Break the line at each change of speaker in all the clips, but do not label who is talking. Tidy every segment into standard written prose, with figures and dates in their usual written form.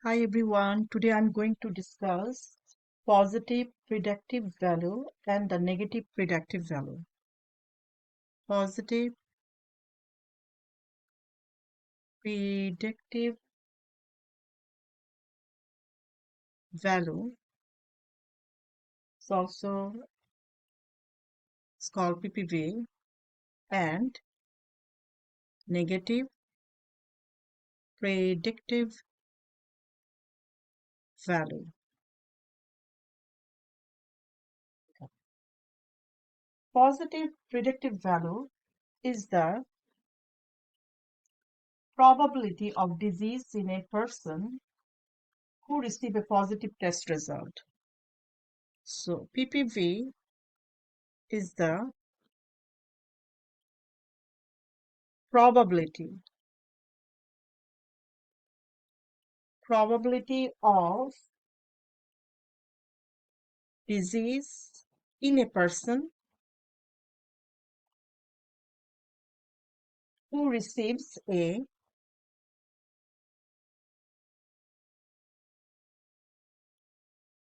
Hi everyone, today I'm going to discuss positive predictive value and the negative predictive value. Positive predictive value is also called PPV, and negative predictive value. Positive predictive value is the probability of disease in a person who receive a positive test result. So PPV is the probability of disease in a person who receives a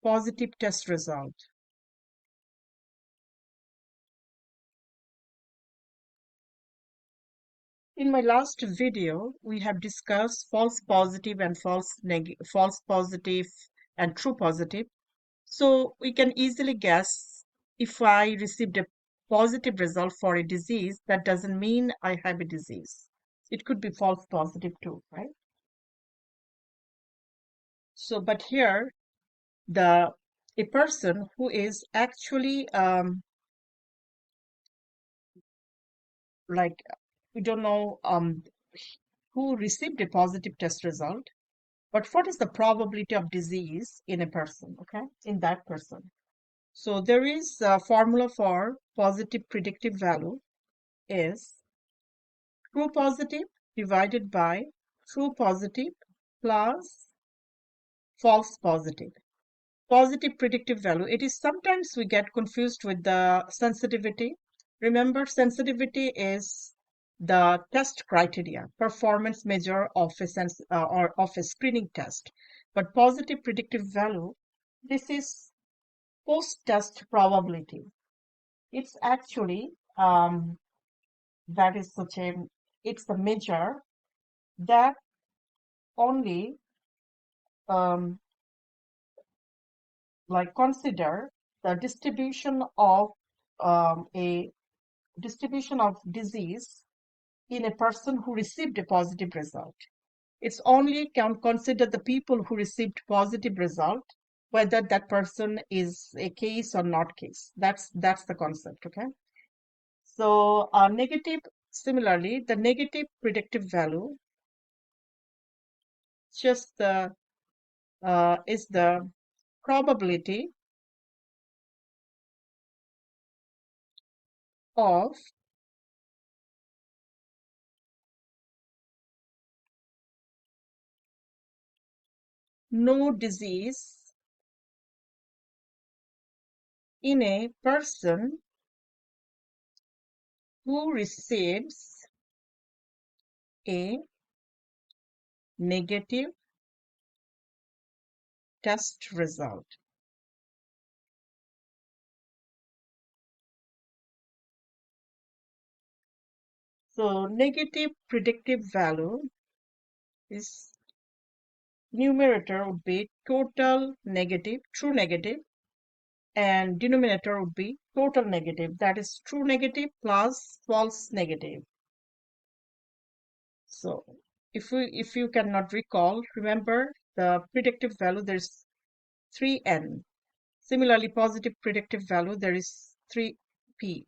positive test result. In my last video, we have discussed false positive and false positive and true positive. So we can easily guess if I received a positive result for a disease, that doesn't mean I have a disease. It could be false positive too, right? So, but here, a person who is actually like we don't know who received a positive test result, but what is the probability of disease in a person, okay, in that person. So there is a formula for positive predictive value is true positive divided by true positive plus false positive. Positive predictive value, it is sometimes we get confused with the sensitivity. Remember, sensitivity is the test criteria, performance measure of or of a screening test. But positive predictive value, this is post-test probability. It's actually that is such a it's the measure that only um, consider the a distribution of disease in a person who received a positive result. It's only can consider the people who received positive result, whether that person is a case or not case. That's the concept, okay? So similarly, the negative predictive value just the is the probability of no disease in a person who receives a negative test result. So negative predictive value is numerator would be total negative, true negative, and denominator would be total negative. That is true negative plus false negative. So if you cannot recall, remember the predictive value, there's 3n. Similarly, positive predictive value, there is 3p.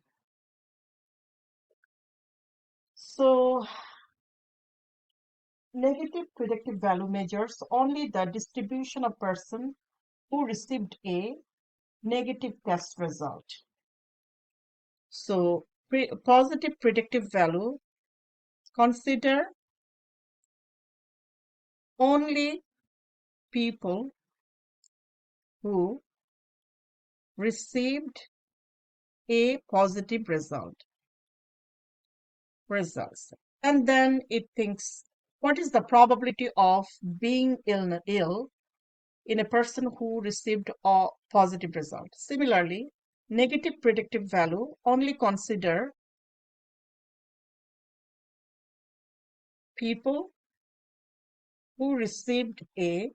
So negative predictive value measures only the distribution of person who received a negative test result. So positive predictive value consider only people who received a positive results, and then it thinks What is the probability of being ill in a person who received a positive result? Similarly, negative predictive value only consider people who received a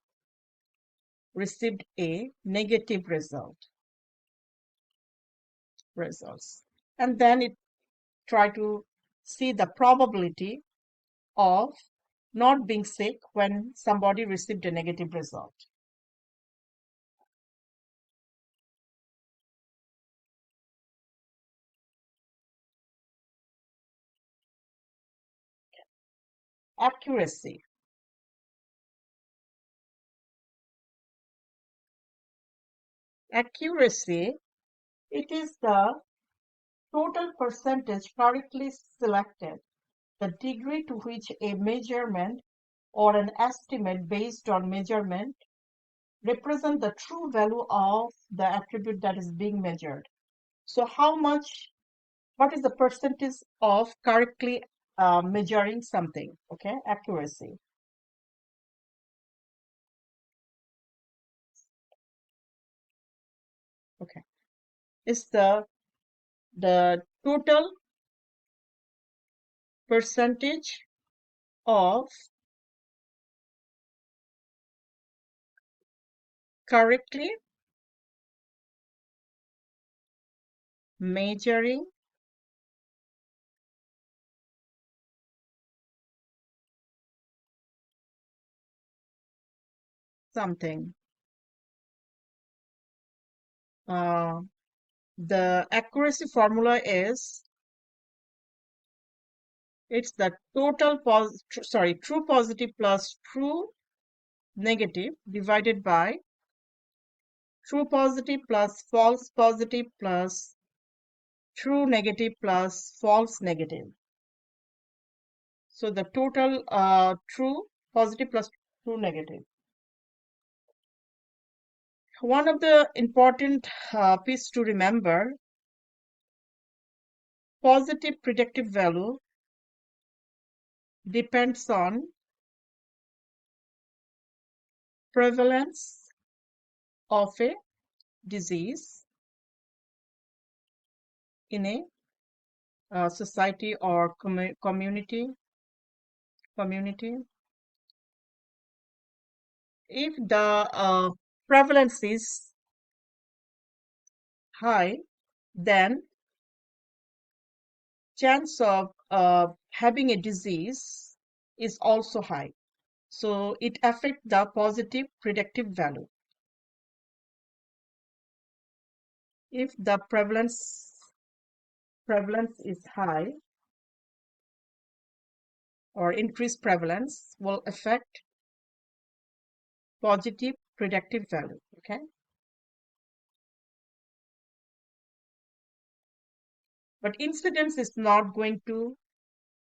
negative results, and then it try to see the probability of not being sick when somebody received a negative result. Accuracy. Accuracy, it is the total percentage correctly selected, the degree to which a measurement or an estimate based on measurement represent the true value of the attribute that is being measured. So what is the percentage of correctly measuring something? Okay, accuracy. Okay, it's the total percentage of correctly measuring something. Uh, the accuracy formula is it's the true positive plus true negative divided by true positive plus false positive plus true negative plus false negative. So the total true positive plus true negative. One of the important piece to remember, positive predictive value depends on prevalence of a disease in a society or community. If the prevalence is high, then chance of having a disease is also high. So it affects the positive predictive value. If the prevalence is high or increased prevalence will affect positive predictive value. Okay, but incidence is not going to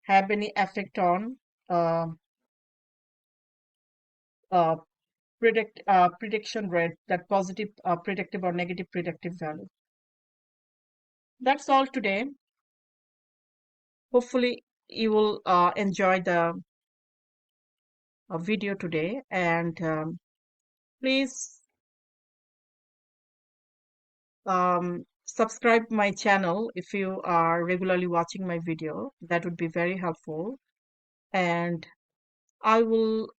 have any effect on uh, uh, prediction rate, that positive predictive or negative predictive value. That's all today. Hopefully you will enjoy the video today, and please subscribe my channel if you are regularly watching my video. That would be very helpful, and I will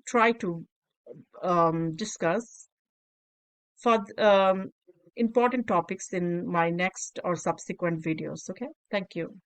try to discuss for important topics in my next or subsequent videos. Okay, thank you.